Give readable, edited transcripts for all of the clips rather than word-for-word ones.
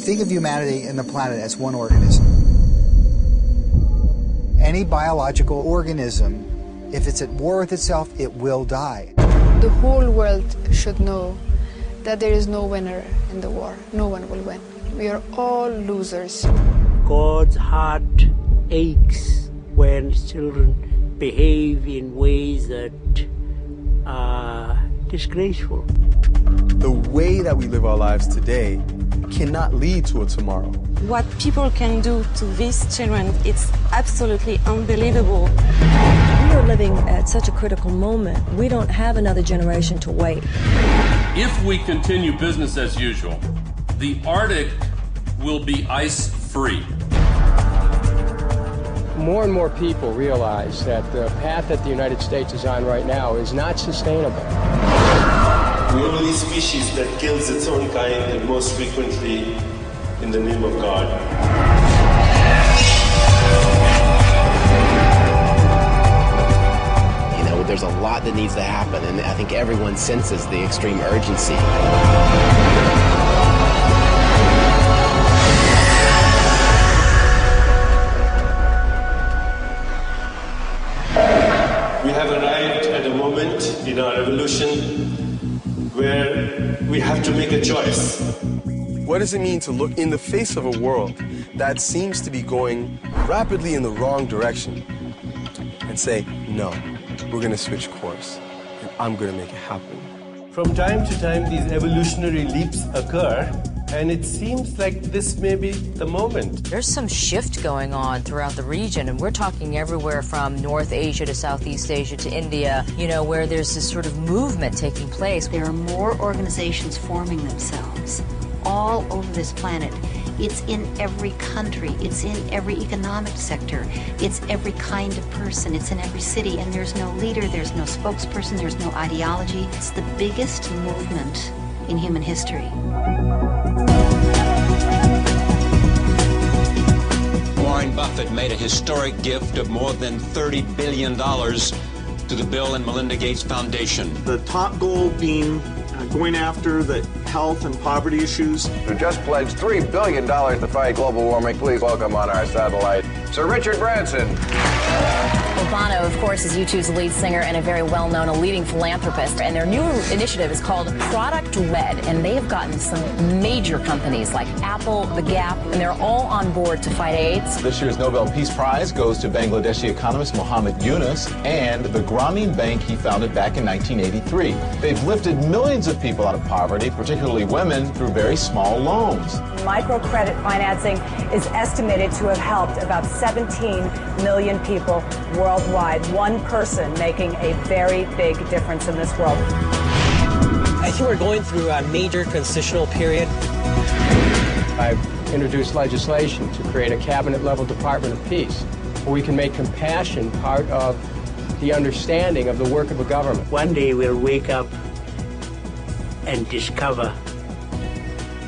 Think of humanity and the planet as one organism. Any biological organism, if it's at war with itself, it will die. The whole world should know that there is no winner in the war. No one will win. We are all losers. God's heart aches when children behave in ways that are disgraceful. The way that we live our lives today cannot lead to a tomorrow. What people can do to these children, it's absolutely unbelievable. We are living at such a critical moment. We don't have another generation to wait. If we continue business as usual, the Arctic will be ice-free. More and more people realize that the path that the United States is on right now is not sustainable. We're the only species that kills its own kind, and most frequently in the name of God. You know, there's a lot that needs to happen, and I think everyone senses the extreme urgency. We have arrived at a moment in our evolution where we have to make a choice. What does it mean to look in the face of a world that seems to be going rapidly in the wrong direction and say, no, we're going to switch course, and I'm going to make it happen? From time to time, these evolutionary leaps occur, and it seems like this may be the moment. There's some shift going on throughout the region, and we're talking everywhere from North Asia to Southeast Asia to India, you know, where there's this sort of movement taking place. There are more organizations forming themselves all over this planet. It's in every country. It's in every economic sector. It's every kind of person. It's in every city. And there's no leader, there's no spokesperson, there's no ideology. It's the biggest movement in human history. Warren Buffett made a historic gift of more than $30 billion to the Bill and Melinda Gates Foundation. The top goal being going after the health and poverty issues. Who just pledged $3 billion to fight global warming. Please welcome on our satellite, Sir Richard Branson. Bono, of course, is U2's lead singer and a very well-known, a leading philanthropist. And their new initiative is called Product Red, and they have gotten some major companies like Apple, The Gap, and they're all on board to fight AIDS. This year's Nobel Peace Prize goes to Bangladeshi economist Muhammad Yunus and the Grameen Bank he founded back in 1983. They've lifted millions of people out of poverty, particularly women, through very small loans. Microcredit financing is estimated to have helped about 17 million people worldwide, one person making a very big difference in this world. I think we're going through a major transitional period. I've introduced legislation to create a cabinet-level Department of Peace, where we can make compassion part of the understanding of the work of a government. One day we'll wake up and discover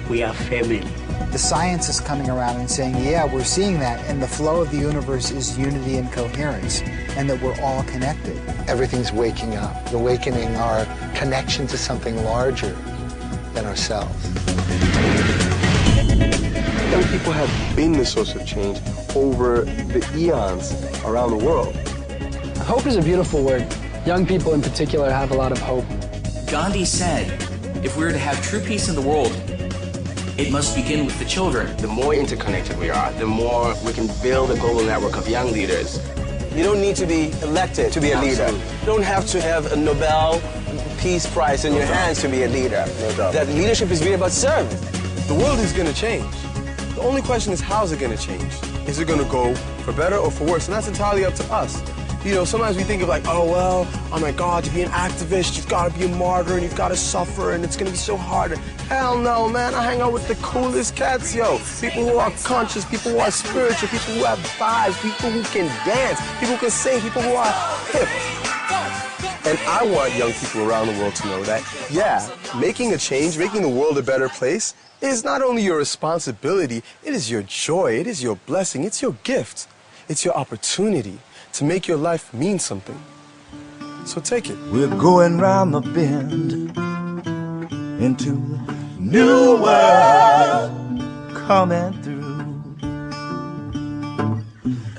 we are family. The science is coming around and saying, yeah, we're seeing that, and the flow of the universe is unity and coherence, and that we're all connected. Everything's waking up, awakening our connection to something larger than ourselves. Young people have been the source of change over the eons around the world. Hope is a beautiful word. Young people in particular have a lot of hope. Gandhi said, if we are to have true peace in the world, it must begin with the children. The more interconnected we are, the more we can build a global network of young leaders. You don't need to be elected to be a leader. You don't have to have a Nobel Peace Prize in your hands to be a leader. That leadership is really about service. The world is going to change. The only question is, how is it going to change? Is it going to go for better or for worse? And that's entirely up to us. You know, sometimes we think of like, oh, well, oh my God, to be an activist, you've got to be a martyr and you've got to suffer and it's going to be so hard. Hell no, man. I hang out with the coolest cats, yo. People who are conscious, people who are spiritual, people who have vibes, people who can dance, people who can sing, people who are hip. And I want young people around the world to know that, yeah, making a change, making the world a better place is not only your responsibility, it is your joy, it is your blessing, it's your gift, it's your opportunity to make your life mean something. So take it. We're going round the bend into a new world. coming through.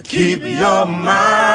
Keep your mind